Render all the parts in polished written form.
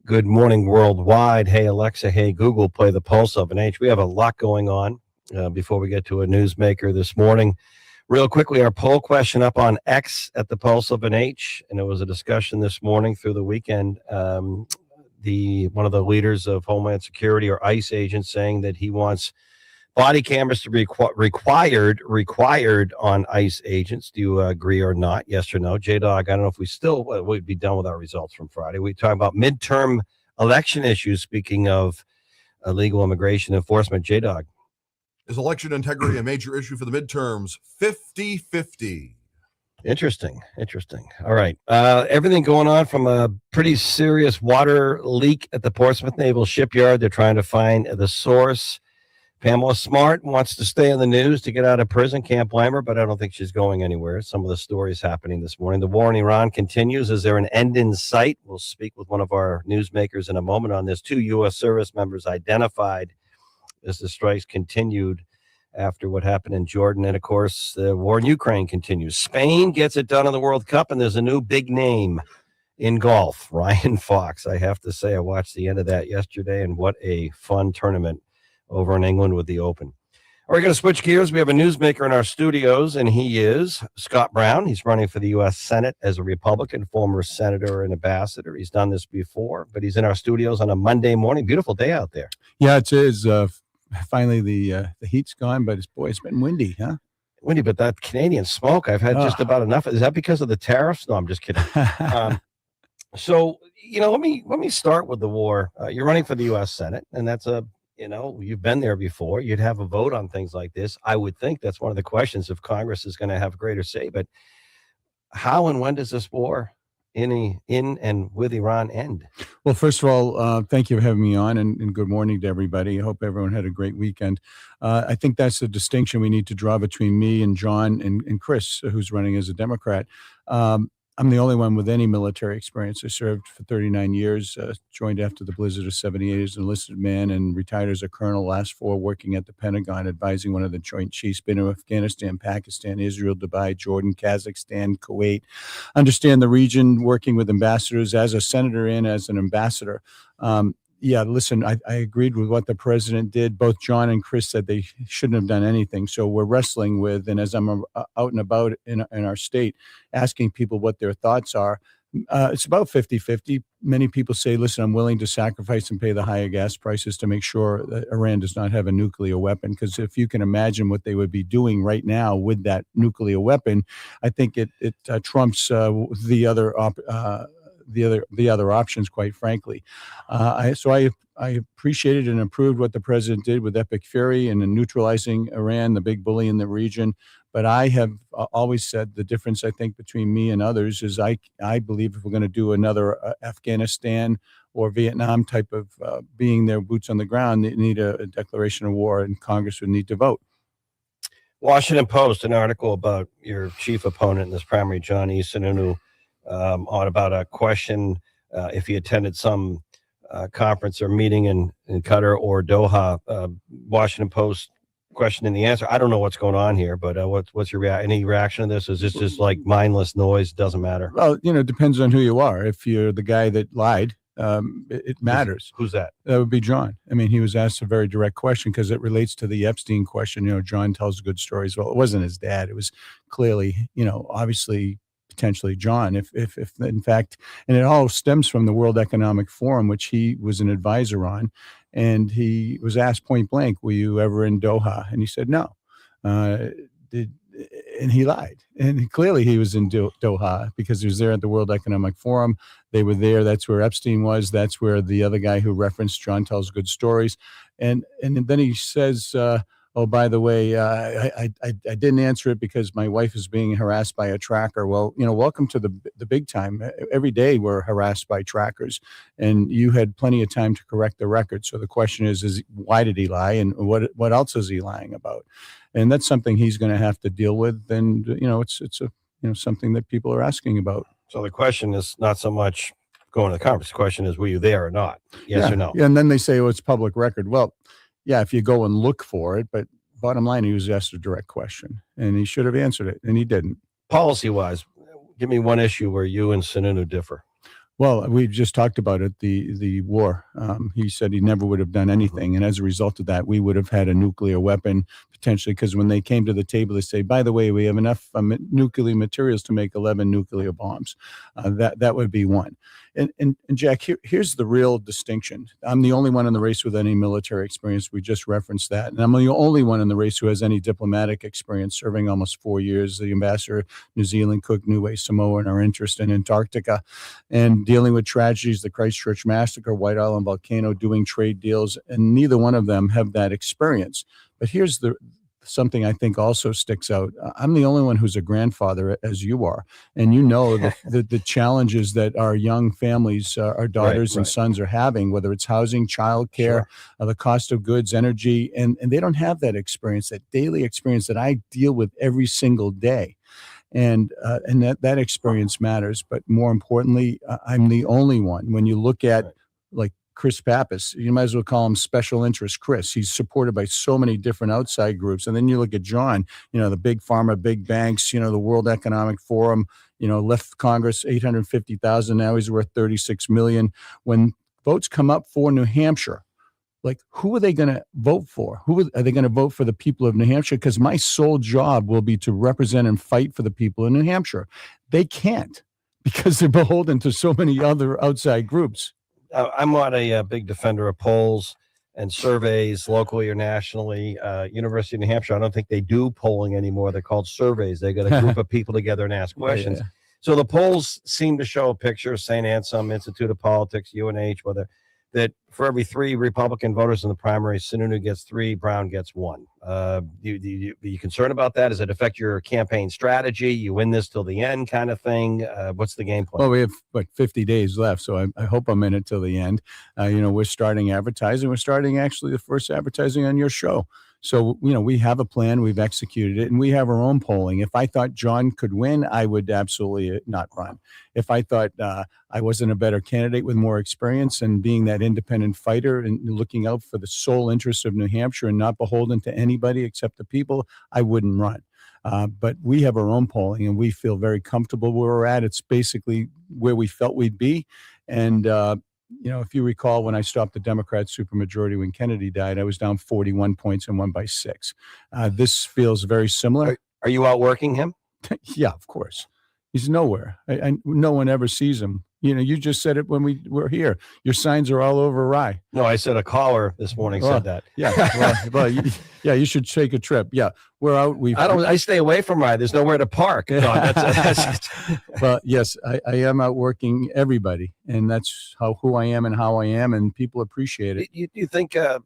Good morning, worldwide. Hey, Alexa. Hey, Google, play the Pulse of an H. We have a lot going on before we get to a newsmaker this morning. Real quickly, our poll question up on X at the Pulse of an H, and it was a discussion this morning through the weekend. One of the leaders of Homeland Security or ICE agents saying that he wants body cameras to be required on ICE agents. Do you agree or not? Yes or no? J-Dog, I don't know if we'd be done with our results from Friday. We talk about midterm election issues. Speaking of illegal immigration enforcement, J-Dog. Is election integrity a major issue for the midterms? 50-50. Interesting. All right. Everything going on from a pretty serious water leak at the Portsmouth Naval Shipyard. They're trying to find the source. Pamela Smart wants to stay in the news to get out of prison. Can't blame her, but I don't think she's going anywhere. Some of the stories happening this morning. The war in Iran continues. Is there an end in sight? We'll speak with one of our newsmakers in a moment on this. 2 U.S. service members identified as the strikes continued after what happened in Jordan. And, of course, the war in Ukraine continues. Spain gets it done in the World Cup, and there's a new big name in golf, Ryan Fox. I have to say I watched the end of that yesterday, and what a fun tournament over in England with the Open. We're going to switch gears. We have a newsmaker in our studios, and he is Scott Brown. He's running for the U.S. Senate as a Republican, former senator and ambassador. He's done this before, but he's in our studios on a Monday morning. Beautiful day out there. Yeah, it is. Finally, the heat's gone, but it's been windy, huh? Windy, but that Canadian smoke, I've had just about enough. Is that because of the tariffs? No, I'm just kidding. So, let me start with the war. You're running for the U.S. Senate, and that's you've been there before. You'd have a vote on things like this. I would think that's one of the questions if Congress is going to have greater say. But how and when does this war in and with Iran end? Well, first of all, thank you for having me on, and good morning to everybody. I hope everyone had a great weekend. I think that's the distinction we need to draw between me and John and Chris, who's running as a Democrat. I'm the only one with any military experience. I served for 39 years, joined after the blizzard of 78 as an enlisted man, and retired as a colonel, last 4 working at the Pentagon, advising one of the Joint Chiefs, been to Afghanistan, Pakistan, Israel, Dubai, Jordan, Kazakhstan, Kuwait. Understand the region, working with ambassadors as a senator and as an ambassador. Yeah, listen, I agreed with what the president did. Both John and Chris said they shouldn't have done anything. So we're wrestling with, and as I'm out and about in our state, asking people what their thoughts are, it's about 50-50. Many people say, listen, I'm willing to sacrifice and pay the higher gas prices to make sure that Iran does not have a nuclear weapon. Because if you can imagine what they would be doing right now with that nuclear weapon, I think it trumps the other options, quite frankly. I appreciated and approved what the president did with Epic Fury and in neutralizing Iran, the big bully in the region. But I have always said the difference, I think, between me and others is I believe if we're going to do another Afghanistan or Vietnam type of being there, boots on the ground, they need a declaration of war, and Congress would need to vote. Washington Post, an article about your chief opponent in this primary, John E. Sununu, on about a question if he attended some conference or meeting in Qatar or Doha. Washington Post question and the answer. I don't know what's going on here, but what's your any reaction to this? Is this just like mindless noise? Doesn't matter. Well, it depends on who you are. If you're the guy that lied, it matters. Who's that? That would be John. I mean, he was asked a very direct question because it relates to the Epstein question. John tells good stories. Well, it wasn't his dad. It was clearly, obviously, potentially John, if in fact, and it all stems from the World Economic Forum, which he was an advisor on, and he was asked point blank, were you ever in Doha? And he said no. And he lied. And clearly he was in Doha because he was there at the World Economic Forum. They were there. That's where Epstein was. That's where the other guy who referenced John tells good stories. And then he says, oh, by the way, I didn't answer it because my wife is being harassed by a tracker. Well, welcome to the big time. Every day we're harassed by trackers, and you had plenty of time to correct the record. So the question is why did he lie, and what else is he lying about? And that's something he's going to have to deal with. And it's something that people are asking about. So the question is not so much going to the conference. The question is, were you there or not? Yes or no? Yeah, and then they say, oh, it's public record. Well, yeah, if you go and look for it, but bottom line, he was asked a direct question, and he should have answered it, and he didn't. Policy-wise, give me one issue where you and Sununu differ. Well, we've just talked about it, the war. He said he never would have done anything. And as a result of that, we would have had a nuclear weapon potentially, because when they came to the table, they say, by the way, we have enough nuclear materials to make 11 nuclear bombs. That would be one. And Jack, here's the real distinction. I'm the only one in the race with any military experience. We just referenced that. And I'm the only one in the race who has any diplomatic experience, serving almost 4 years, the ambassador, New Zealand, Cook, Niue, Samoa, and our interest in Antarctica, and dealing with tragedies, the Christchurch massacre, White Island volcano, doing trade deals, and neither one of them have that experience. But here's something I think also sticks out. I'm the only one who's a grandfather, as you are, and you know the challenges that our young families, our daughters and sons are having, whether it's housing, childcare, the cost of goods, energy, and they don't have that experience, that daily experience that I deal with every single day. And that experience matters. But more importantly, I'm the only one. When you look at like Chris Pappas, you might as well call him special interest Chris. He's supported by so many different outside groups. And then you look at John, the big pharma, big banks, the World Economic Forum, left Congress 850,000. Now he's worth 36 million. When votes come up for New Hampshire, like, who are they going to vote for? Are they going to vote for the people of New Hampshire? Because my sole job will be to represent and fight for the people in New Hampshire. They can't, because they're beholden to so many other outside groups. I'm not a big defender of polls and surveys locally or nationally. University of New Hampshire, I don't think they do polling anymore. They're called surveys. They get a group of people together and ask questions. Yeah. So the polls seem to show a picture of St. Anselm, Institute of Politics, UNH, that for every 3 Republican voters in the primary, Sununu gets 3, Brown gets 1. You concerned about that? Does it affect your campaign strategy? You win this till the end kind of thing? What's the game plan? Well, we have 50 days left, so I hope I'm in it till the end. We're starting advertising. We're starting actually the first advertising on your show. So, we have a plan, we've executed it, and we have our own polling. If I thought John could win, I would absolutely not run. If I thought I wasn't a better candidate with more experience and being that independent fighter and looking out for the sole interests of New Hampshire and not beholden to anybody except the people, I wouldn't run. But we have our own polling, and we feel very comfortable where we're at. It's basically where we felt we'd be. And, if you recall, when I stopped the Democrat supermajority when Kennedy died, I was down 41 points and won by 6. This feels very similar. Are you outworking him? Yeah, of course. He's nowhere. No one ever sees him. You just said it when we were here. Your signs are all over Rye. No, I said a caller this morning said that. Yeah. You should take a trip. Yeah. We're out. I stay away from Rye. There's nowhere to park. No, that's Well, yes, I am outworking everybody, and that's who I am and how I am, and people appreciate it. You think, I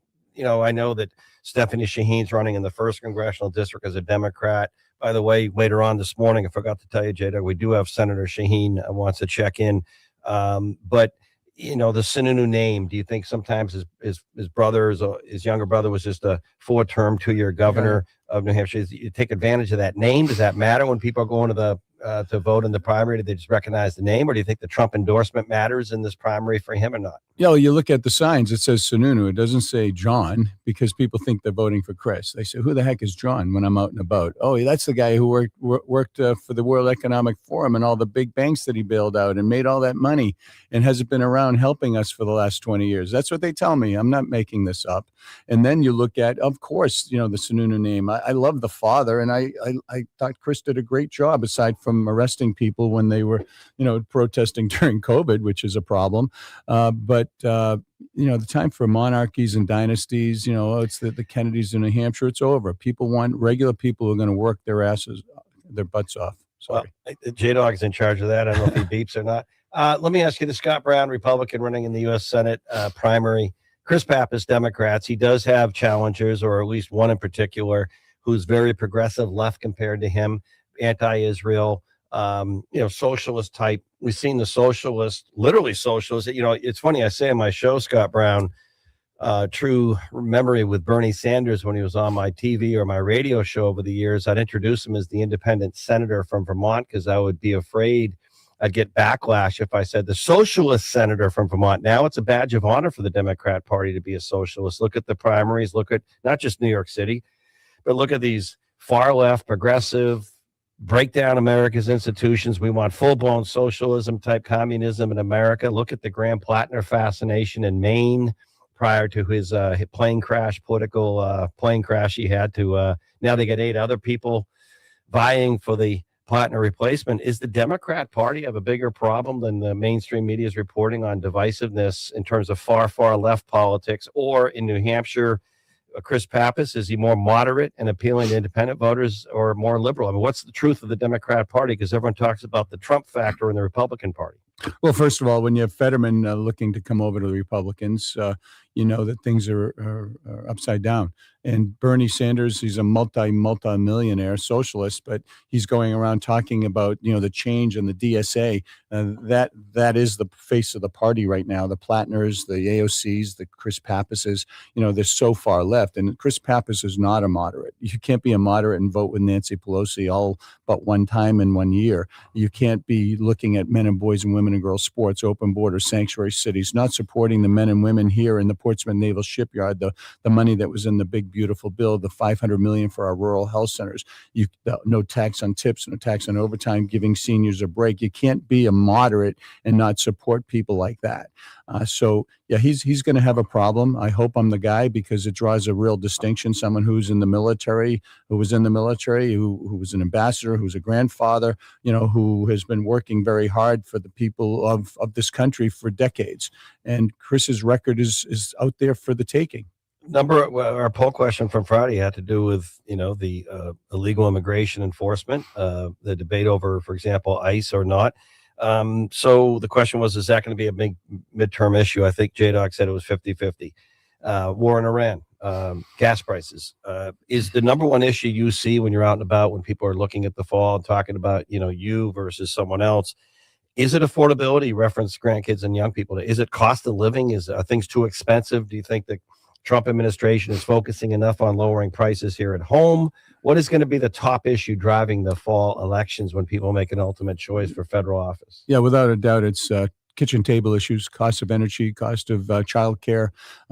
know that Stephanie Shaheen's running in the 1st Congressional District as a Democrat. By the way, later on this morning, I forgot to tell you, Jada, we do have Senator Shaheen wants to check in. But the Sununu name, do you think sometimes his brother, his younger brother was just a 4-term 2-year governor of New Hampshire? You take advantage of that name? Does that matter when people are going to vote in the primary? Do they just recognize the name, or do you think the Trump endorsement matters in this primary for him or not? You look at the signs, it says Sununu. It doesn't say John, because people think they're voting for Chris. They say, who the heck is John when I'm out and about? Oh, that's the guy who worked for the World Economic Forum and all the big banks that he bailed out and made all that money and hasn't been around helping us for the last 20 years. That's what they tell me. I'm not making this up. And then you look at, of course, the Sununu name. I love the father, and I thought Chris did a great job, aside from arresting people when they were, protesting during COVID, which is a problem. But the time for monarchies and dynasties, it's the Kennedys in New Hampshire, it's over. People want regular people who are going to work their butts off. Sorry. Well, J-Dog's in charge of that. I don't know if he beeps or not. Let me ask you, the Scott Brown, Republican, running in the U.S. Senate primary, Chris Pappas, Democrats. He does have challengers, or at least one in particular, who's very progressive left compared to him, anti-Israel, socialist type. We've seen the socialist, literally socialist. It's funny, I say on my show, Scott Brown, true memory with Bernie Sanders when he was on my TV or my radio show over the years, I'd introduce him as the independent senator from Vermont, because I would be afraid I'd get backlash if I said the socialist senator from Vermont. Now it's a badge of honor for the Democrat Party to be a socialist. Look at the primaries. Look at not just New York City, but look at these far left, progressive, break down America's institutions. We want full-blown socialism type communism in America. Look at the Graham Plattner fascination in Maine prior to his plane crash, political plane crash he had to. Now they got 8 other people vying for the Plattner replacement. Is the Democrat Party have a bigger problem than the mainstream media is reporting on divisiveness in terms of far, far left politics? Or in New Hampshire, Chris Pappas, is he more moderate and appealing to independent voters or more liberal? I mean, what's the truth of the Democrat Party? Because everyone talks about the Trump factor in the Republican Party. Well, first of all, when you have Fetterman looking to come over to the Republicans, you know that things are upside down. And Bernie Sanders, he's a multi-millionaire socialist, but he's going around talking about, you know, the change in the DSA. That is the face of the party right now. The Plattners, the AOCs, the Chris Pappases, you know, they're so far left. And Chris Pappas is not a moderate. You can't be a moderate and vote with Nancy Pelosi all but one time in 1 year. You can't be looking at men and boys and women and girls sports, open borders, sanctuary cities, not supporting the men and women here in the Portsmouth Naval Shipyard, the money that was in the big, beautiful bill, the $500 million for our rural health centers, no tax on tips, no tax on overtime, giving seniors a break. You can't be a moderate and not support people like that. So yeah, he's going to have a problem. I hope I'm the guy, because it draws a real distinction. Someone who's in the military, who was in the military, who was an ambassador, who's a grandfather, you know, who has been working very hard for the people of this country for decades. And Chris's record is out there for the taking. Our poll question from Friday had to do with, you know, the illegal immigration enforcement, the debate over, for example, ICE or not. So the question was, is that going to be a big midterm issue? I think J-Dog said it was 50-50. War in Iran, gas prices, is the number one issue you see when you're out and about, when people are looking at the fall and talking about, you know, you versus someone else. Is it affordability? Reference grandkids and young people. Is it cost of living? Are things too expensive? Do you think the Trump administration is focusing enough on lowering prices here at home? What is going to be the top issue driving the fall elections when people make an ultimate choice for federal office? Yeah, without a doubt, it's kitchen table issues, cost of energy, cost of childcare,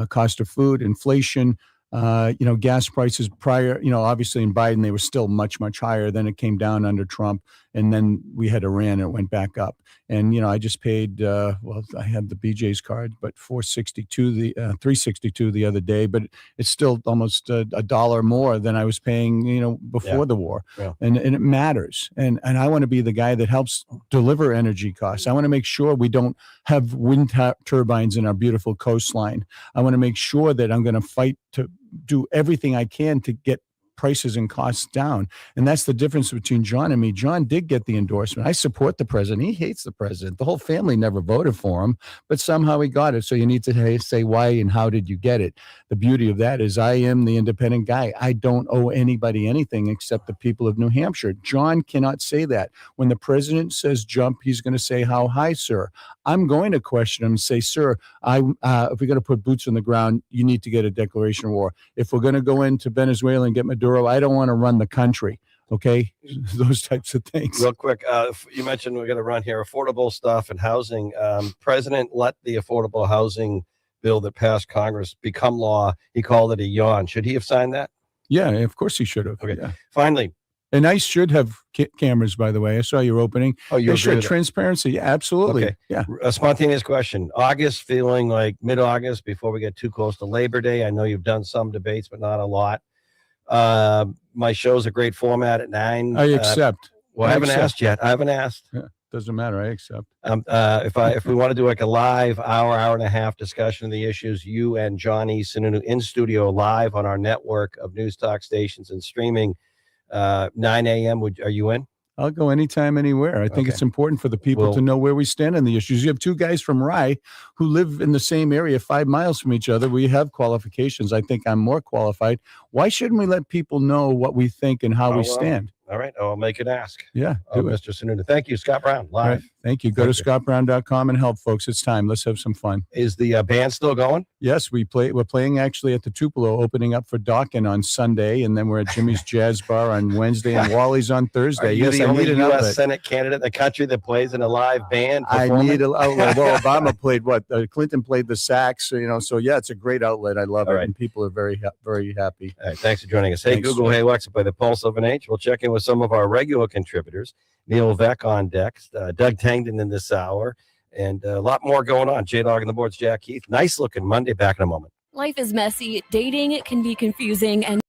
cost of food, inflation. You know, gas prices prior, you know, obviously in Biden, they were still much, much higher. Then it came down under Trump. And then we had Iran and it went back up. And, you know, I just paid, well, I had the BJ's card, but $362 the other day, but it's still almost a dollar more than I was paying, you know, before the war. Yeah. And it matters. And I want to be the guy that helps deliver energy costs. I want to make sure we don't have wind turbines in our beautiful coastline. I want to make sure that I'm going to fight to do everything I can to get prices and costs down. And that's the difference between John and me. John did get the endorsement. I support the president. He hates the president. The whole family never voted for him, but somehow he got it. So you need to say why and how did you get it? The beauty of that is I am the independent guy. I don't owe anybody anything except the people of New Hampshire. John cannot say that. When the president says jump, he's going to say, how high, sir? I'm going to question him and say, sir, if we're going to put boots on the ground, you need to get a declaration of war. If we're going to go into Venezuela and get Maduro, I don't want to run the country. Okay. Those types of things. Real quick. You mentioned we're going to run here affordable stuff and housing. President let the affordable housing bill that passed Congress become law. He called it a yawn. Should he have signed that? Yeah, of course he should have. Okay. Yeah. Finally. And ICE should have cameras, by the way. I saw your opening. Oh, you should. Transparency. Yeah, absolutely. Okay. Yeah. A spontaneous question. August, feeling like mid-August before we get too close to Labor Day. I know you've done some debates, but not a lot. My show's a great format at 9. I accept. I haven't asked yet. I haven't asked. Yeah, doesn't matter. I accept. If we want to do like a live hour and a half discussion of the issues, you and Johnny Sununu in studio live on our network of news talk stations and streaming, 9 a.m. Are you in? I'll go anytime, anywhere. I think it's important for the people to know where we stand on the issues. You have two guys from Rye who live in the same area, 5 miles from each other. We have qualifications. I think I'm more qualified. Why shouldn't we let people know what we think and how we stand? All right. I'll make it ask. Yeah. Mr. Sununu. Thank you, Scott Brown. Live. Right. Thank you. Go to scottbrown.com and help, folks. It's time. Let's have some fun. Is the band still going? Yes, we're playing actually at the Tupelo, opening up for Dawkins on Sunday, and then we're at Jimmy's Jazz Bar on Wednesday and Wally's on Thursday. Are you the only U.S. Senate candidate in the country that plays in a live band? I need an outlet. Well, Obama played Clinton played the sax, so yeah, it's a great outlet. I love it, and people are very, very happy. All right, thanks for joining us. Hey, Thanks. Google, hey, Alexa, play the Pulse of an Age. We'll check in with with some of our regular contributors. Neil Vec on deck, Doug Tangden in this hour, and a lot more going on. J-Dog on the boards, Jack Heath. Nice looking Monday. Back in a moment. Life is messy, dating can be confusing, and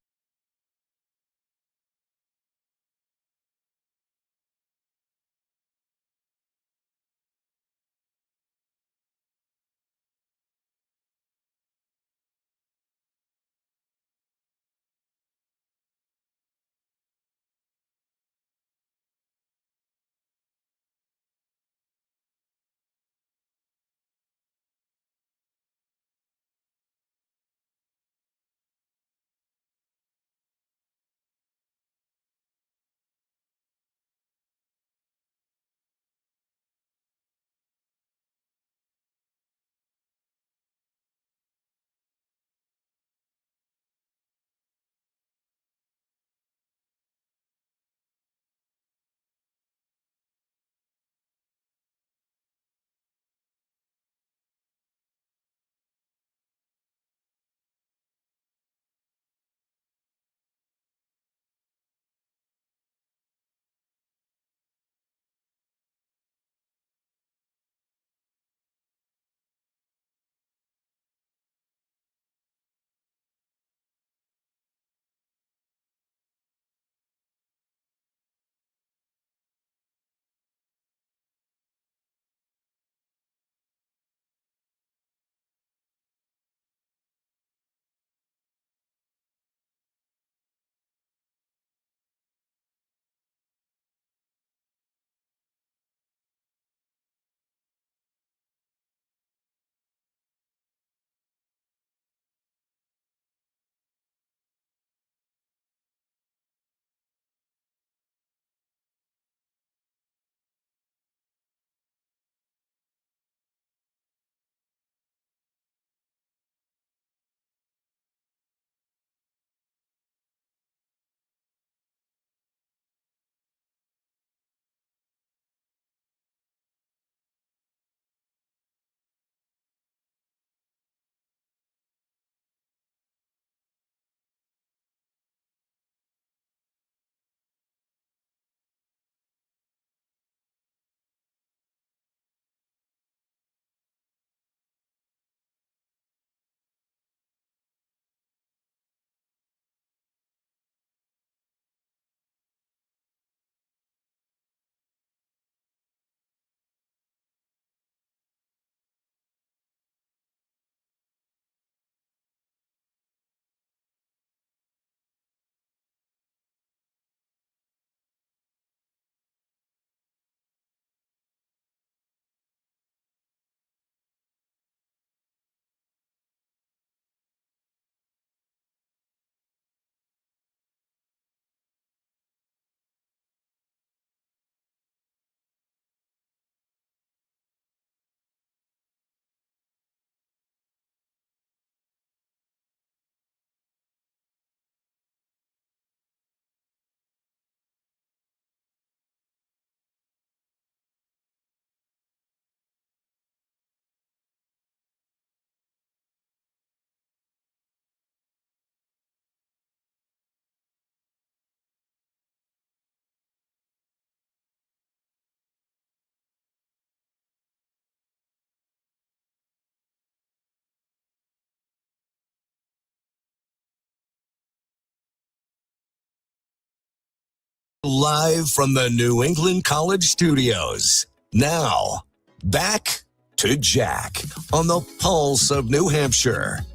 live from the New England College Studios. Now, back to Jack on the Pulse of New Hampshire.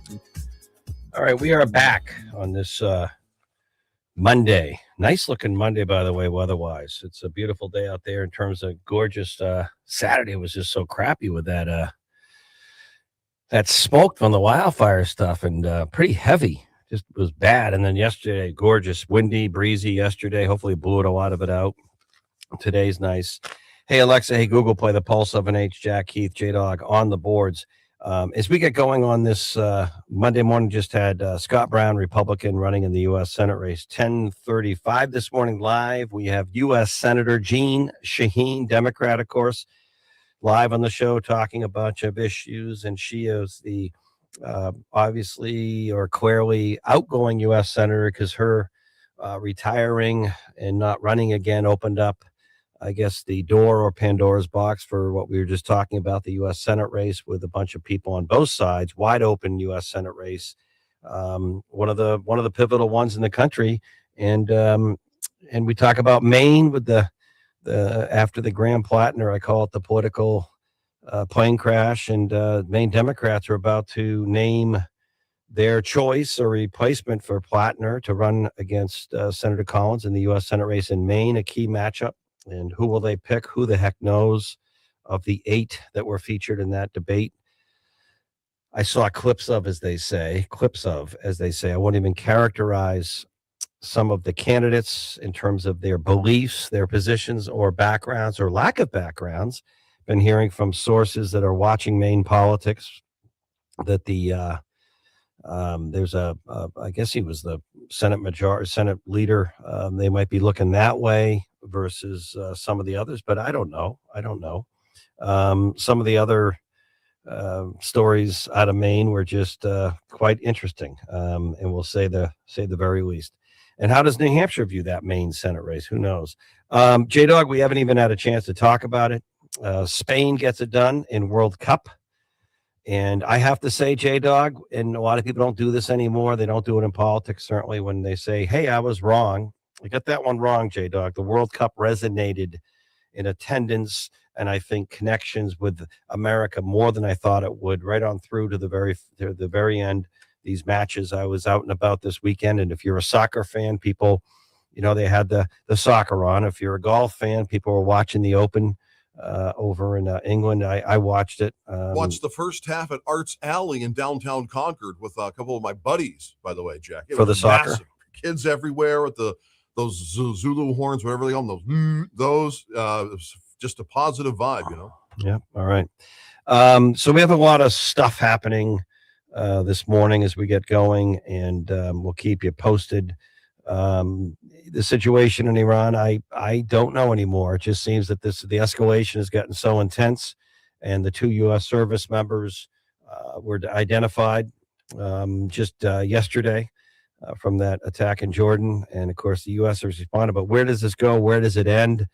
All right, we are back on this Monday. Nice looking Monday, by the way, weather-wise. It's a beautiful day out there in terms of gorgeous. Saturday was just so crappy with that smoke from the wildfire stuff and pretty heavy. Just was bad. And then yesterday, gorgeous, windy, breezy yesterday. Hopefully blew a lot of it out. Today's nice. Hey, Alexa, hey, Google, play the Pulse of an H, Jack Heath, J-Dog on the boards. As we get going on this Monday morning, just had Scott Brown, Republican, running in the U.S. Senate race, 10:35 this morning live. We have U.S. Senator Jeanne Shaheen, Democrat, of course, live on the show talking a bunch of issues. And she is the obviously or clearly outgoing U.S. Senator because her retiring and not running again opened up, I guess, the door or Pandora's box for what we were just talking about, the U.S. Senate race with a bunch of people on both sides, wide open U.S. Senate race, one of the pivotal ones in the country, and we talk about Maine with the after the Graham Plattner, I call it the political plane crash, and Maine Democrats are about to name their choice or replacement for Plattner to run against Senator Collins in the U.S. Senate race in Maine, a key matchup. And who will they pick? Who the heck knows? Of the 8 that were featured in that debate, I saw clips of, as they say. I won't even characterize some of the candidates in terms of their beliefs, their positions, or backgrounds, or lack of backgrounds. Been hearing from sources that are watching Maine politics that there's I guess he was the Senate leader. They might be looking that way versus some of the others, but I don't know. Some of the other stories out of Maine were just quite interesting, and we'll say the very least. And how does New Hampshire view that Maine Senate race? Who knows? J-Dog, we haven't even had a chance to talk about it. Spain gets it done in World Cup. And I have to say, J-Dog, and a lot of people don't do this anymore. They don't do it in politics, certainly, when they say, hey, I was wrong. I got that one wrong, J-Dog. The World Cup resonated in attendance and I think connections with America more than I thought it would, right on through to the very end. These matches, I was out and about this weekend, and if you're a soccer fan, people, they had the soccer on. If you're a golf fan, people were watching the Open over in England. I watched it. Watched the first half at Arts Alley in downtown Concord with a couple of my buddies, by the way, Jack. It for the was soccer. massive. Kids everywhere with those Zulu horns, whatever they call them, those it was just a positive vibe, Yeah. All right. So we have a lot of stuff happening this morning as we get going, and we'll keep you posted. The situation in Iran, I don't know anymore. It just seems that the escalation has gotten so intense, and the 2 U.S. service members were identified just yesterday from that attack in Jordan, and of course the U.S. has responded. But where does this go? Where does it end?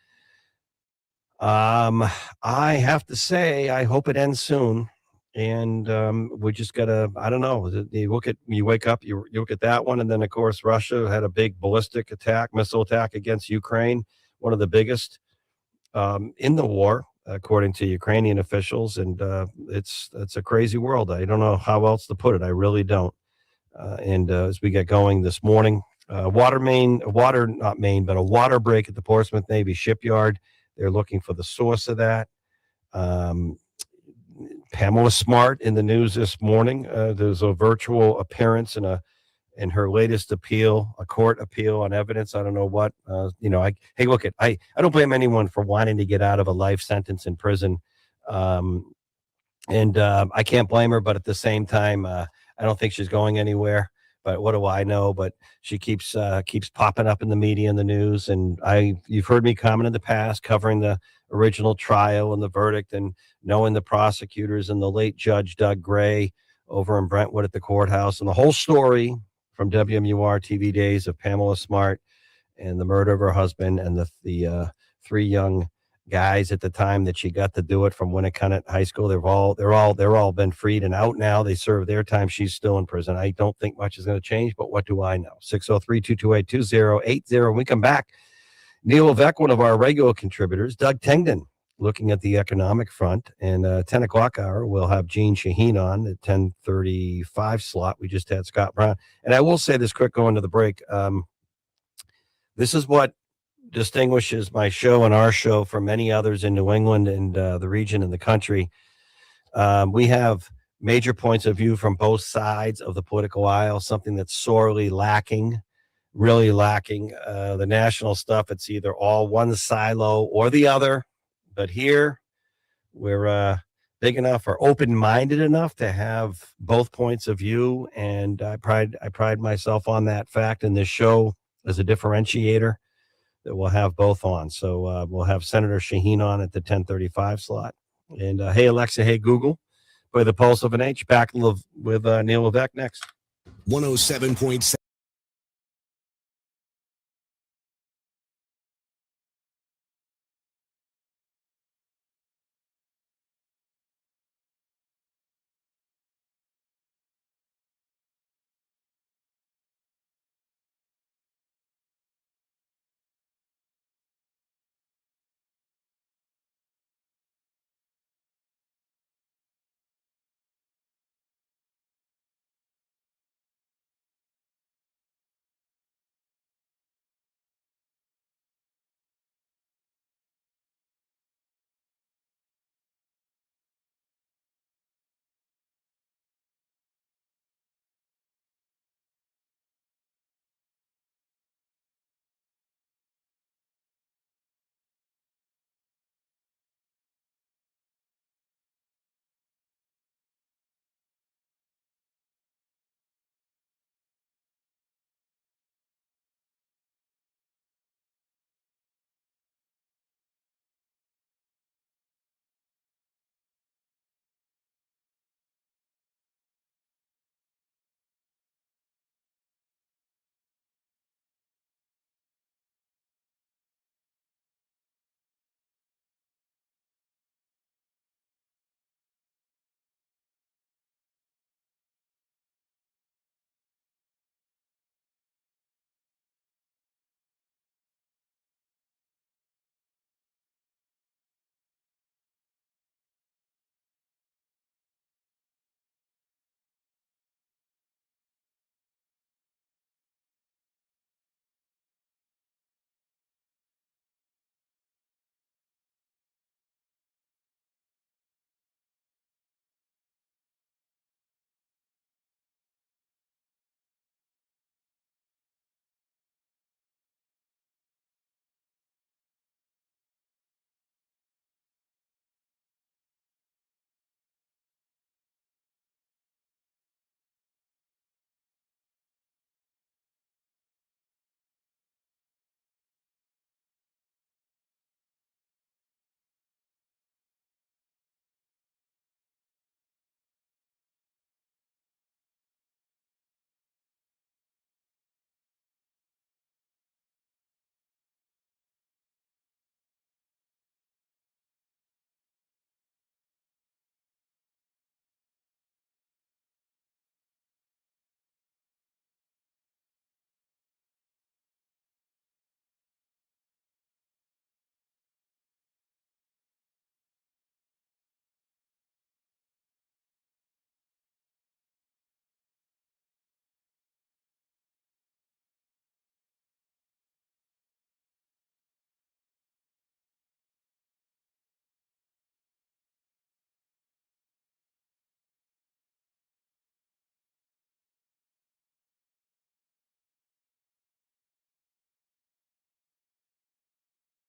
I have to say, I hope it ends soon. And we just gotta, I don't know. You wake up, you look at that one, and then of course Russia had a big ballistic missile attack against Ukraine, one of the biggest in the war, according to Ukrainian officials. And it's a crazy world. I don't know how else to put it. I really don't. And as we get going this morning, a water break at the Portsmouth Navy shipyard. They're looking for the source of that. Pamela Smart in the news this morning. There's a virtual appearance in her latest appeal, a court appeal on evidence. I don't know what, hey, look, I don't blame anyone for wanting to get out of a life sentence in prison. And I can't blame her, but at the same time, I don't think she's going anywhere. But what do I know? But she keeps popping up in the media and the news. And you've heard me comment in the past, covering the original trial and the verdict, and knowing the prosecutors and the late Judge Doug Gray over in Brentwood at the courthouse, and the whole story from WMUR TV days of Pamela Smart and the murder of her husband and the 3 young guys at the time that she got to do it from Winnicott High School. They're all been freed and out now. They serve their time. She's still in prison. I don't think much is going to change, but what do I know? 603-228-2080. When we come back, Neil Levesque, one of our regular contributors, Doug Tengden, looking at the economic front, and 10 o'clock hour, we'll have Gene Shaheen on at 10:35 slot. We just had Scott Brown. And I will say this quick going to the break. This is what distinguishes my show and our show from many others in New England and the region and the country. We have major points of view from both sides of the political aisle, something that's sorely lacking, really lacking. The national stuff, it's either all one silo or the other. But here we're big enough or open-minded enough to have both points of view. And I pride myself on that fact in this show as a differentiator that we'll have both on. So we'll have Senator Shaheen on at the 10:35 slot. And hey, Alexa, hey, Google, play the Pulse of an H. Back with Neil Levesque next. 107.7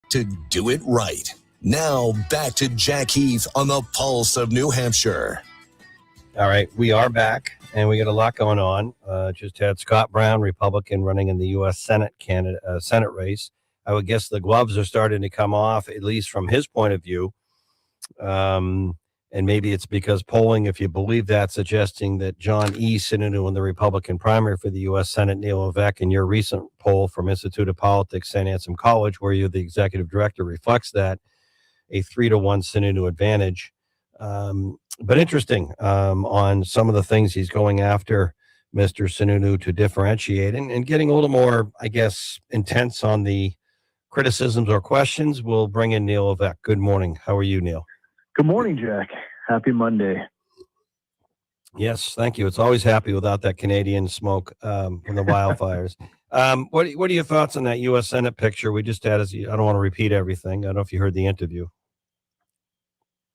to do it right. Now back to Jack Heath on the Pulse of New Hampshire. All right, we are back, and we got a lot going on. Just had Scott Brown, Republican, running in the U.S. Senate Senate race. I would guess the gloves are starting to come off, at least from his point of view. And maybe it's because polling, if you believe that, suggesting that John E. Sununu in the Republican primary for the U.S. Senate, Neil Levesque, in your recent poll from Institute of Politics, St. Anselm College, where you're the executive director, reflects that, a 3-1 Sununu advantage. But interesting on some of the things he's going after Mr. Sununu to differentiate and getting a little more, I guess, intense on the criticisms or questions. We'll bring in Neil Levesque. Good morning. How are you, Neil? Good morning, Jack. Happy Monday. Yes, thank you. It's always happy without that Canadian smoke from the wildfires. What are your thoughts on that U.S. Senate picture we just had? I don't want to repeat everything. I don't know if you heard the interview.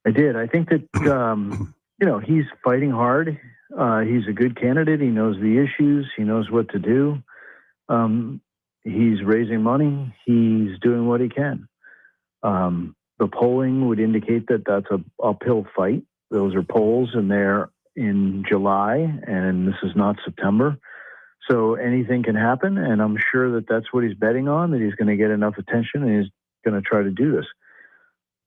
I did. I think that, he's fighting hard. He's a good candidate. He knows the issues. He knows what to do. He's raising money. He's doing what he can. The polling would indicate that that's an uphill fight. Those are polls, and they're in July, and this is not September. So anything can happen, and I'm sure that that's what he's betting on, that he's going to get enough attention, and he's going to try to do this.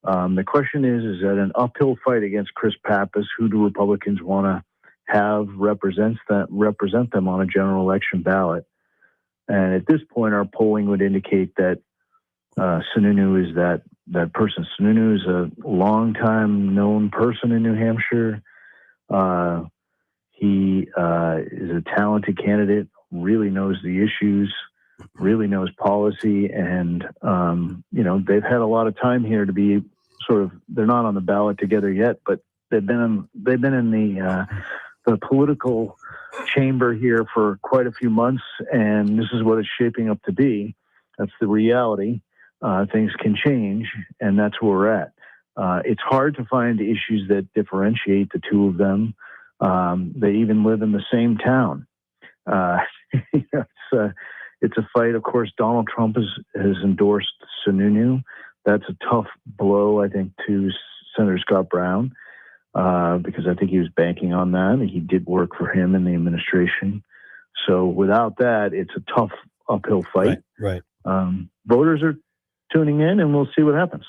The question is that an uphill fight against Chris Pappas, who do Republicans want to have represent them on a general election ballot? And at this point, our polling would indicate that Sununu is that person. Sununu is a long-time known person in New Hampshire. He is a talented candidate, really knows the issues, really knows policy, and they've had a lot of time here to be they're not on the ballot together yet, but they've been in the political chamber here for quite a few months, and this is what it's shaping up to be. That's the reality. Things can change, and that's where we're at. It's hard to find issues that differentiate the two of them. They even live in the same town. It's a fight. Of course, Donald Trump has endorsed Sununu. That's a tough blow, I think, to Senator Scott Brown, because I think he was banking on that, and he did work for him in the administration. So without that, it's a tough uphill fight. Right. Voters are tuning in, and we'll see what happens.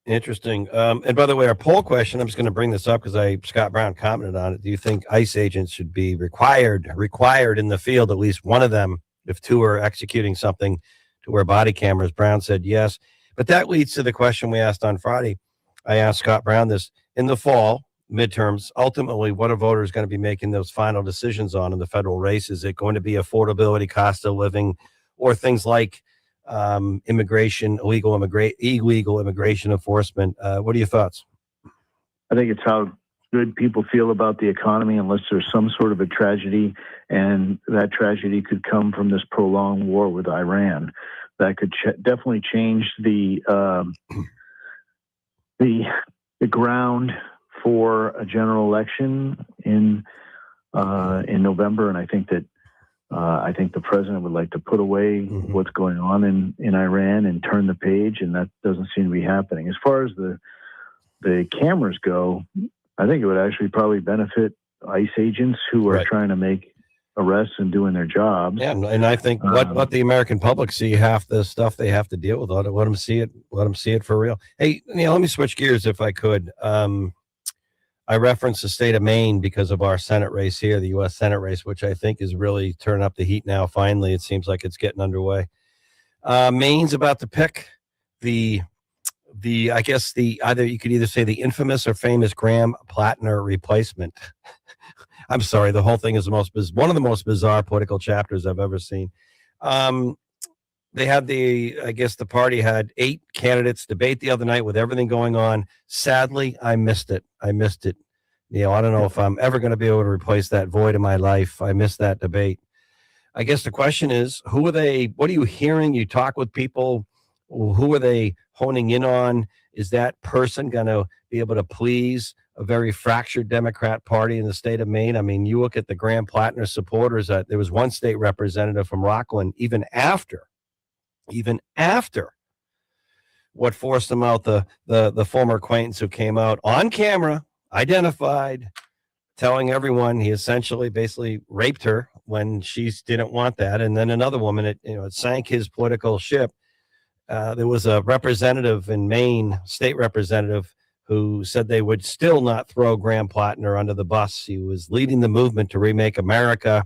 Interesting. And by the way, our poll question, I'm just going to bring this up because Scott Brown commented on it. Do you think ICE agents should be required in the field, at least one of them, if two are executing something, to wear body cameras? Brown said yes. But that leads to the question we asked on Friday. I asked Scott Brown this in the fall midterms. Ultimately, what are voters going to be making those final decisions on in the federal race? Is it going to be affordability, cost of living, or things like immigration, illegal immigration enforcement? What are your thoughts? I think it's how good people feel about the economy, unless there's some sort of a tragedy, and that tragedy could come from this prolonged war with Iran. That could definitely change the ground for a general election in November, and I think that the president would like to put away what's going on in Iran and turn the page, and that doesn't seem to be happening. As far as the cameras go, I think it would actually probably benefit ICE agents who are trying to make arrests and doing their jobs. Yeah, and I think let the American public see half the stuff they have to deal with. Let them see it for real. Hey, Neil, let me switch gears if I could. I referenced the state of Maine because of our Senate race here, the U.S. Senate race, which I think is really turning up the heat now. Finally, it seems like it's getting underway. Maine's about to pick I guess you could either say the infamous or famous Graham Plattner replacement. I'm sorry, the whole thing is one of the most bizarre political chapters I've ever seen. They had the party had 8 candidates debate the other night with everything going on. Sadly, I missed it. Neil, I don't know if I'm ever going to be able to replace that void in my life. I missed that debate. I guess the question is, who are they? What are you hearing? You talk with people. Who are they honing in on? Is that person going to be able to please a very fractured Democrat Party in the state of Maine? I mean, you look at the Graham Plattner supporters. There was one state representative from Rockland, even after what forced him out, the former acquaintance who came out on camera, identified, telling everyone he essentially basically raped her when she didn't want that. And then another woman, it sank his political ship. There was a representative in Maine, state representative, who said they would still not throw Graham Plattner under the bus. He was leading the movement to remake America.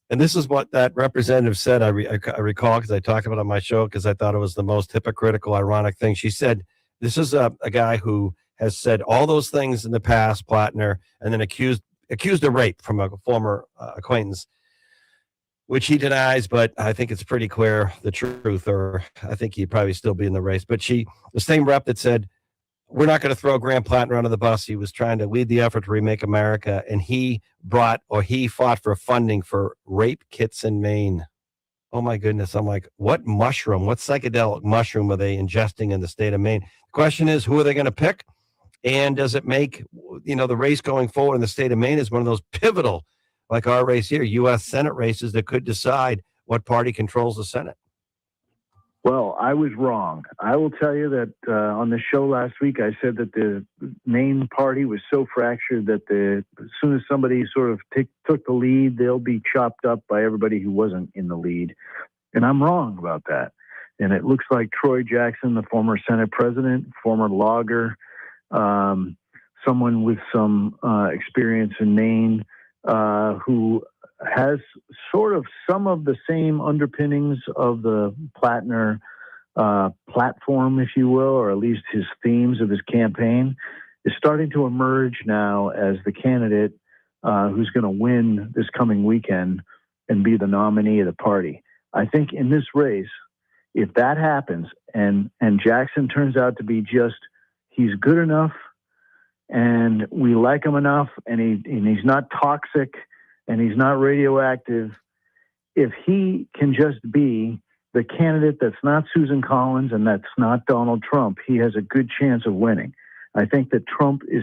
And this is what that representative said. I recall because I talked about it on my show because I thought it was the most hypocritical, ironic thing. She said, this is a guy who has said all those things in the past, Plattner, and then accused of rape from a former acquaintance, which he denies, but I think it's pretty clear the truth, or I think he'd probably still be in the race. But the same rep that said, we're not going to throw Graham Plattner under the bus. He was trying to lead the effort to remake America, and he fought for funding for rape kits in Maine. Oh my goodness. I'm like, what psychedelic mushroom are they ingesting in the state of Maine? The question is, who are they going to pick? And does it make, the race going forward in the state of Maine is one of those pivotal, like our race here, U.S. Senate races that could decide what party controls the Senate? Well, I was wrong. I will tell you that on the show last week, I said that the Maine party was so fractured that as soon as somebody sort of took the lead, they'll be chopped up by everybody who wasn't in the lead. And I'm wrong about that. And it looks like Troy Jackson, the former Senate president, former logger, someone with some experience in Maine, who has sort of some of the same underpinnings of the Plattner platform, if you will, or at least his themes of his campaign, is starting to emerge now as the candidate who's going to win this coming weekend and be the nominee of the party. I think in this race, if that happens and Jackson turns out to be he's good enough and we like him enough and he's not toxic and he's not radioactive, if he can just be the candidate that's not Susan Collins and that's not Donald Trump, he has a good chance of winning. I think that Trump is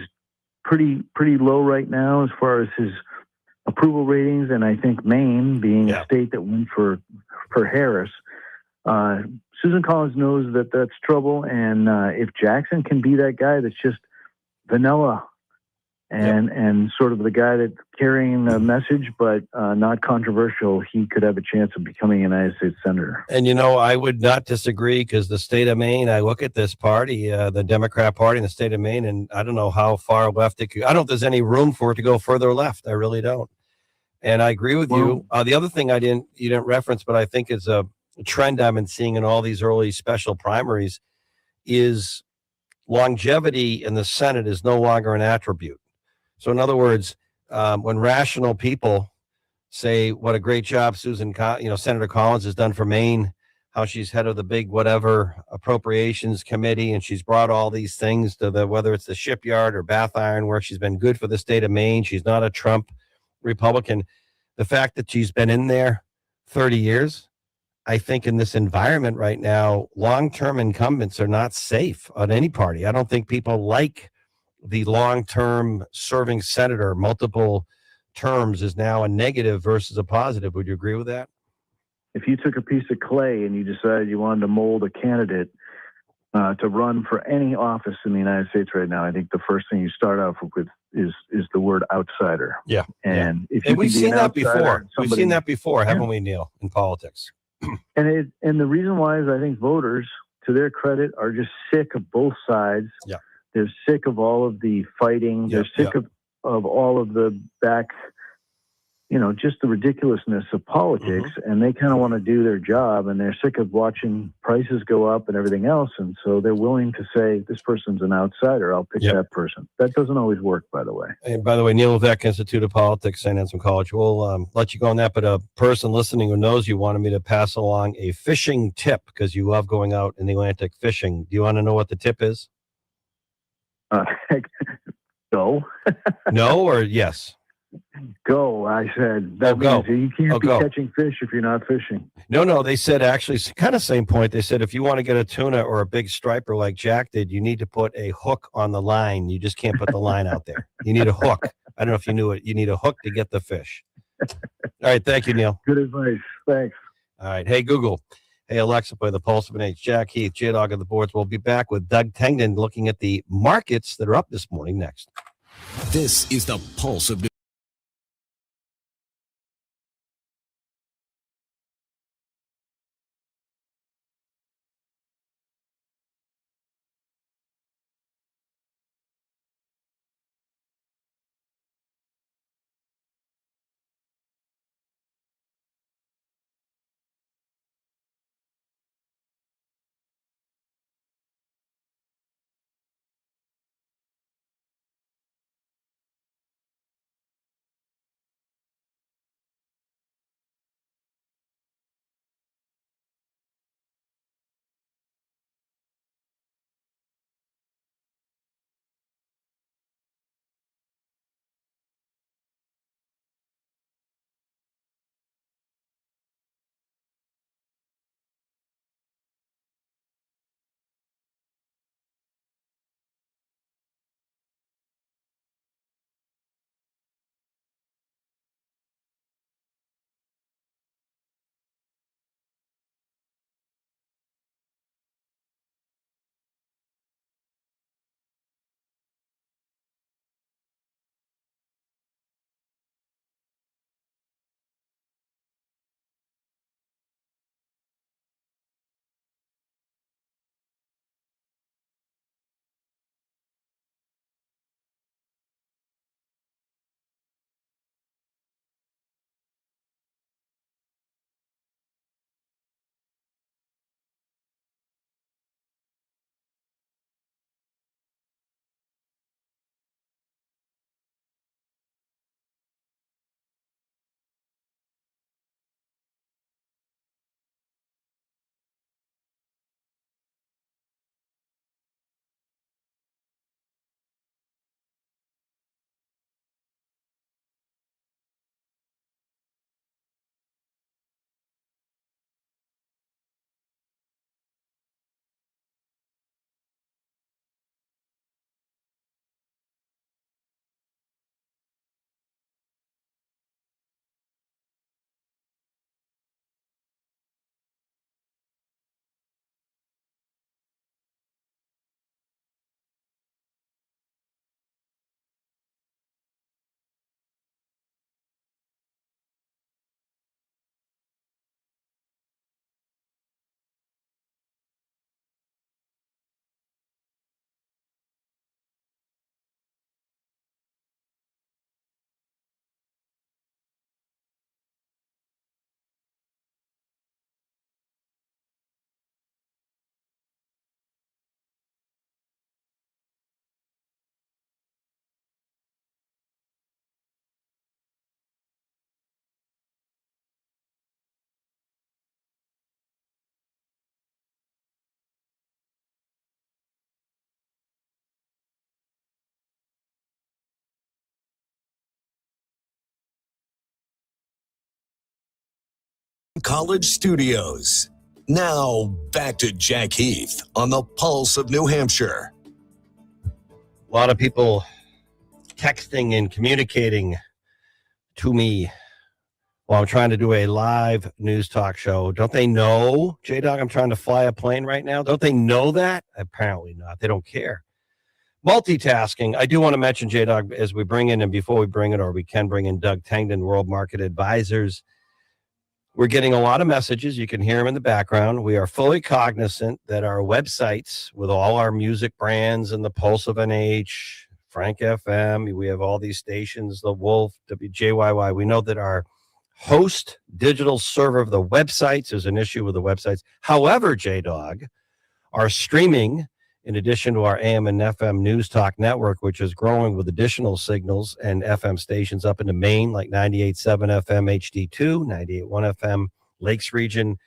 pretty low right now as far as his approval ratings, and I think Maine, being a state that went for Harris, Susan Collins knows that that's trouble, and if Jackson can be that guy that's just vanilla and sort of the guy that's carrying a message but not controversial, he could have a chance of becoming a United States Senator. And, I would not disagree because the state of Maine, I look at this party, the Democrat Party in the state of Maine, and I don't know how far left it could. I don't know if there's any room for it to go further left. I really don't. And I agree with you. The other thing you didn't reference, but I think is a trend I've been seeing in all these early special primaries is longevity in the Senate is no longer an attribute. So in other words, when rational people say what a great job Senator Collins has done for Maine, how she's head of the big whatever appropriations committee, and she's brought all these things to whether it's the shipyard or Bath Iron Works, she's been good for the state of Maine. She's not a Trump Republican. The fact that she's been in there 30 years, I think in this environment right now, long-term incumbents are not safe on any party. I don't think people like the long-term serving senator. Multiple terms is now a negative versus a positive. Would you agree with that? If you took a piece of clay and you decided you wanted to mold a candidate to run for any office in the United States right now, I think the first thing you start off with is the word outsider. Yeah. And if we've seen that before. We've seen that before, haven't we, Neil, in politics? And the reason why is I think voters, to their credit, are just sick of both sides. Yeah. They're sick of all of the fighting. They're sick of all of the just the ridiculousness of politics. Mm-hmm. And they kind of want to do their job, and they're sick of watching prices go up and everything else. And so they're willing to say, this person's an outsider. I'll pick that person. That doesn't always work, by the way. And by the way, Neil Levesque, Institute of Politics, St. Anselm College. We'll let you go on that. But a person listening who knows you wanted me to pass along a fishing tip because you love going out in the Atlantic fishing. Do you want to know what the tip is? Go. No or yes? Go, I said. That means you can't be catching fish if you're not fishing. No, they said actually kind of same point. They said if you want to get a tuna or a big striper like Jack did, you need to put a hook on the line. You just can't put the line out there. You need a hook. I don't know if you knew it. You need a hook to get the fish. All right. Thank you, Neil. Good advice. Thanks. All right. Hey, Google. Hey, Alexa, play the Pulse of an H. Jack Heath, J-Dog on the boards. We'll be back with Doug Tengden looking at the markets that are up this morning next. This is the Pulse of New. College Studios. Now back to Jack Heath on the Pulse of New Hampshire. A lot of people texting and communicating to me while I'm trying to do a live news talk show. Don't they know, J-Dog, I'm trying to fly a plane right now? Don't they know that? Apparently not. They don't care. Multitasking. I do want to mention, J-Dog, as we bring in, and before we bring it, or we can bring in Doug Tengden, World Market Advisors. We're getting a lot of messages. You can hear them in the background. We are fully cognizant that our websites with all our music brands and the Pulse of NH, Frank FM, we have all these stations, the Wolf, WJYY. We know that our host digital server of the websites is an issue with the websites. However, J-Dog, our streaming, in addition to our AM and FM News Talk network, which is growing with additional signals and FM stations up into Maine, like 98.7 FM HD2, 98.1 FM Lakes Region,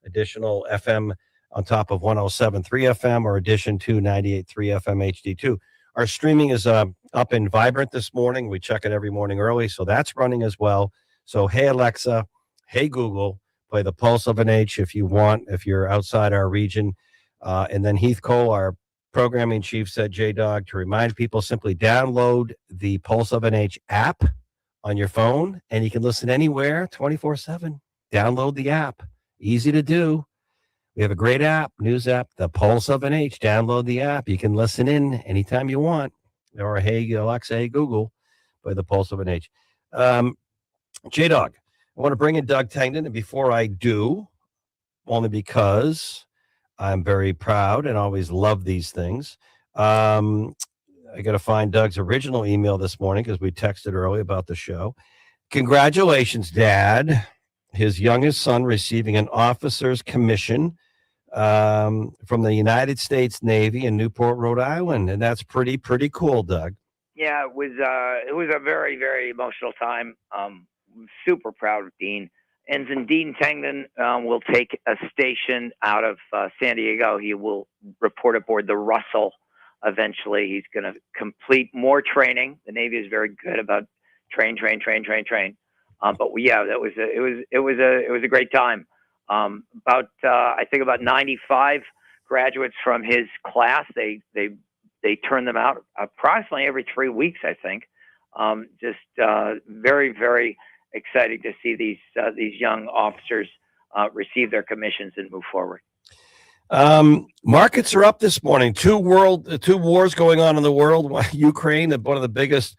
additional FM on top of 107.3 FM, or addition to 98.3 FM HD2. Our streaming is up and vibrant this morning. We check it every morning early, so that's running as well. So, hey, Alexa, hey, Google, play the Pulse of an H if you want, if you're outside our region. And then Heath Cole, our programming chief, said, J-Dog, to remind people, simply download the Pulse of an H app on your phone, and you can listen anywhere 24/7. Download the app. Easy to do. We have a great app, news app, the Pulse of an H. Download the app. You can listen in anytime you want. Or hey, Alexa, hey, Google, by the Pulse of an H. J-Dog, I want to bring in Doug Tangdon. And before I do, only because I'm very proud and always love these things, I got to find Doug's original email this morning because we texted early about the show. Congratulations, Dad. His youngest son receiving an officer's commission from the United States Navy in Newport, Rhode Island. And that's pretty cool, Doug. Yeah, it was a very, very emotional time. Super proud of Dean. Ensign Dean Tangdon will take a station out of San Diego. He will report aboard the Russell eventually. He's going to complete more training. The Navy is very good about train. But yeah, it was a great time. I think about 95 graduates from his class. They turn them out approximately every 3 weeks, I think. Very, very exciting to see these young officers receive their commissions and move forward. Markets are up this morning. Two wars going on in the world. Ukraine, one of the biggest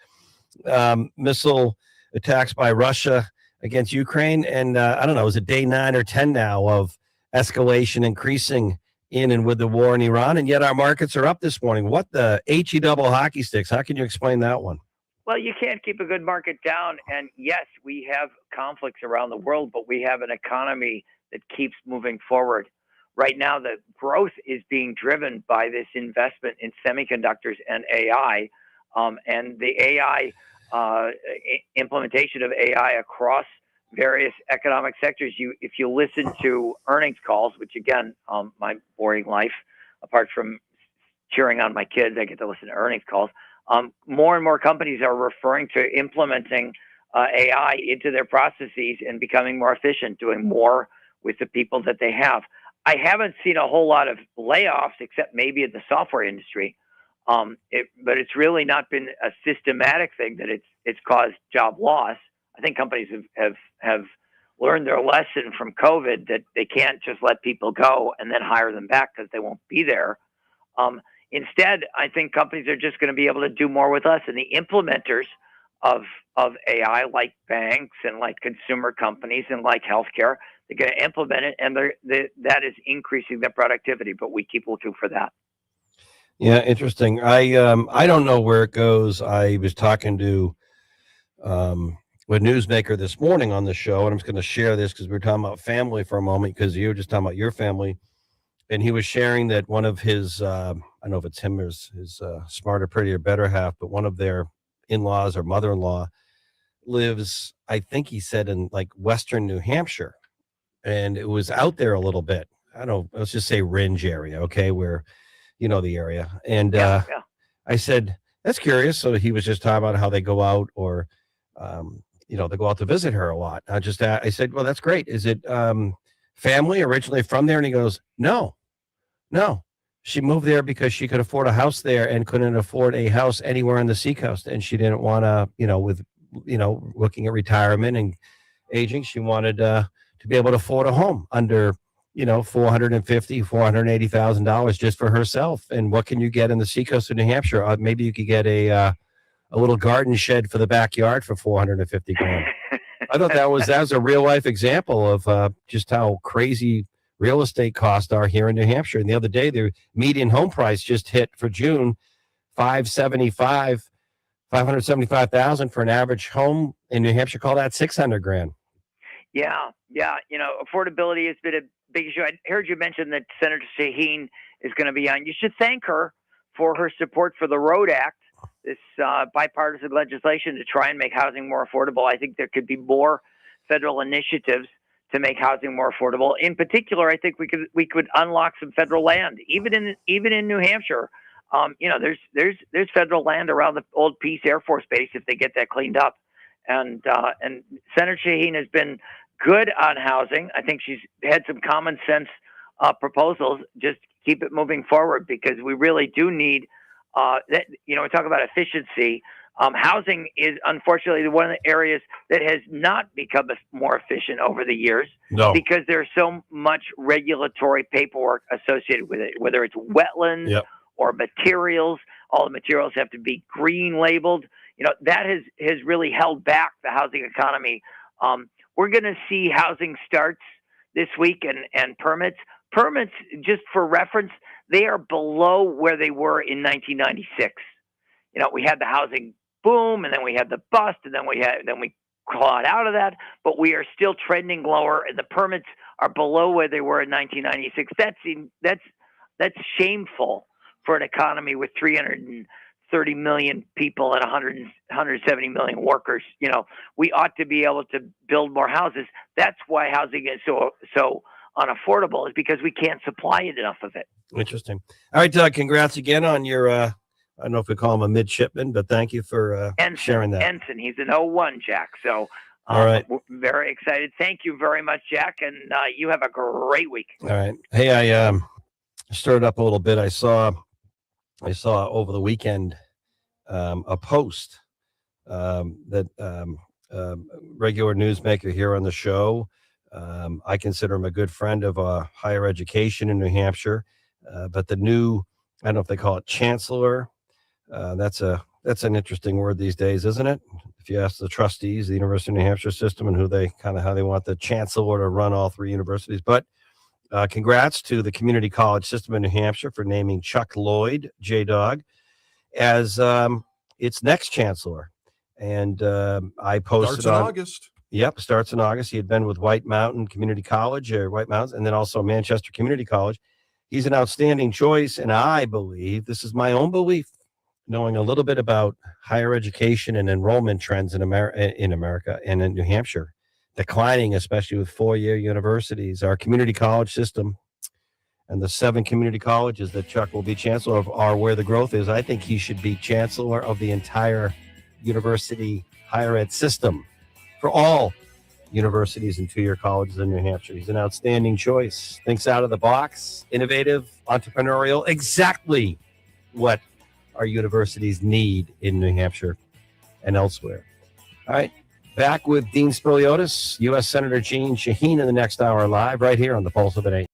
missile attacks by Russia against Ukraine. And I don't know, is it day 9 or 10 now of escalation increasing in and with the war in Iran? And yet our markets are up this morning. What the HE double hockey sticks? How can you explain that one? Well, you can't keep a good market down. And yes, we have conflicts around the world, but we have an economy that keeps moving forward. Right now, the growth is being driven by this investment in semiconductors and AI, and the AI implementation of AI across various economic sectors. If you listen to earnings calls, which again, my boring life, apart from cheering on my kids, I get to listen to earnings calls. More and more companies are referring to implementing AI into their processes and becoming more efficient, doing more with the people that they have. I haven't seen a whole lot of layoffs, except maybe in the software industry. But it's really not been a systematic thing that it's caused job loss. I think companies have learned their lesson from COVID that they can't just let people go and then hire them back because they won't be there. Instead, I think companies are just going to be able to do more with less, and the implementers of AI, like banks and like consumer companies and like healthcare, they're going to implement it, and that is increasing their productivity. But we keep looking for that. Yeah, interesting. I don't know where it goes. I was talking to a newsmaker this morning on the show, and I'm just going to share this because we were talking about family for a moment, because you were just talking about your family, and he was sharing that one of his, I don't know if it's him or his smarter, prettier, better half, but one of their in-laws or mother-in-law lives, I think he said, in like Western New Hampshire, and it was out there a little bit. I don't know, let's just say Ringe area, okay, where you know the area. And Yeah. I said, that's curious. So he was just talking about how they go out, or they go out to visit her a lot. I said, well, that's great. Is it family originally from there? And he goes, no. She moved there because she could afford a house there and couldn't afford a house anywhere on the seacoast. And she didn't want to, looking at retirement and aging, she wanted to be able to afford a home under, $480,000 just for herself. And what can you get in the seacoast of New Hampshire? Maybe you could get a little garden shed for the backyard for $450,000. I thought that was a real life example of just how crazy real estate costs are here in New Hampshire. And the other day, the median home price just hit for June, $575,000 for an average home in New Hampshire. Call that $600,000. Yeah. Affordability has been a big issue. I heard you mention that Senator Shaheen is going to be on. You should thank her for her support for the Road Act, this bipartisan legislation to try and make housing more affordable. I think there could be more federal initiatives to make housing more affordable. In particular, I think we could unlock some federal land, even in New Hampshire. There's federal land around the old Peace Air Force Base if they get that cleaned up. And Senator Shaheen has been good on housing. I think she's had some common sense proposals. Just keep it moving forward, because we really do need we talk about efficiency, Housing is unfortunately one of the areas that has not become more efficient over the years No. because there's so much regulatory paperwork associated with it, whether it's wetlands Yep. or materials. All the materials have to be green labeled. That has really held back the housing economy. We're going to see housing starts this week and permits. Permits, just for reference, they are below where they were in 1996. We had the housing boom, and then we had the bust, and then we clawed out of that, but we are still trending lower, and the permits are below where they were in 1996. That's shameful for an economy with 330 million people and 170 million workers. We ought to be able to build more houses. That's why housing is so unaffordable, is because we can't supply enough of it. Interesting. All right, Doug, congrats again on your, I don't know if we call him a midshipman, but thank you for sharing that. Ensign, he's an 01, Jack. So All right. we're very excited. Thank you very much, Jack, and you have a great week. All right. Hey, I stirred up a little bit. I saw over the weekend a post that regular newsmaker here on the show. I consider him a good friend of higher education in New Hampshire, but the new, I don't know if they call it chancellor. That's an interesting word these days, isn't it? If you ask the trustees, the University of New Hampshire system, and how they want the chancellor to run all three universities. But congrats to the community college system in New Hampshire for naming Chuck Lloyd, J-Dog, as its next chancellor. And I posted Starts in on August. Yep, starts in August. He had been with White Mountain Community College, or White Mountains, and then also Manchester Community College. He's an outstanding choice, and I believe, this is my own belief, knowing a little bit about higher education and enrollment trends in America and in New Hampshire, declining, especially with four-year universities. Our community college system and the 7 community colleges that Chuck will be chancellor of are where the growth is. I think he should be chancellor of the entire university higher ed system for all universities and 2-year colleges in New Hampshire. He's an outstanding choice. Thinks out of the box, innovative, entrepreneurial, exactly what our universities need in New Hampshire and elsewhere. All right, back with Dean Spiliotis, U.S. Senator Jeanne Shaheen in the next hour live right here on the Pulse of the Day.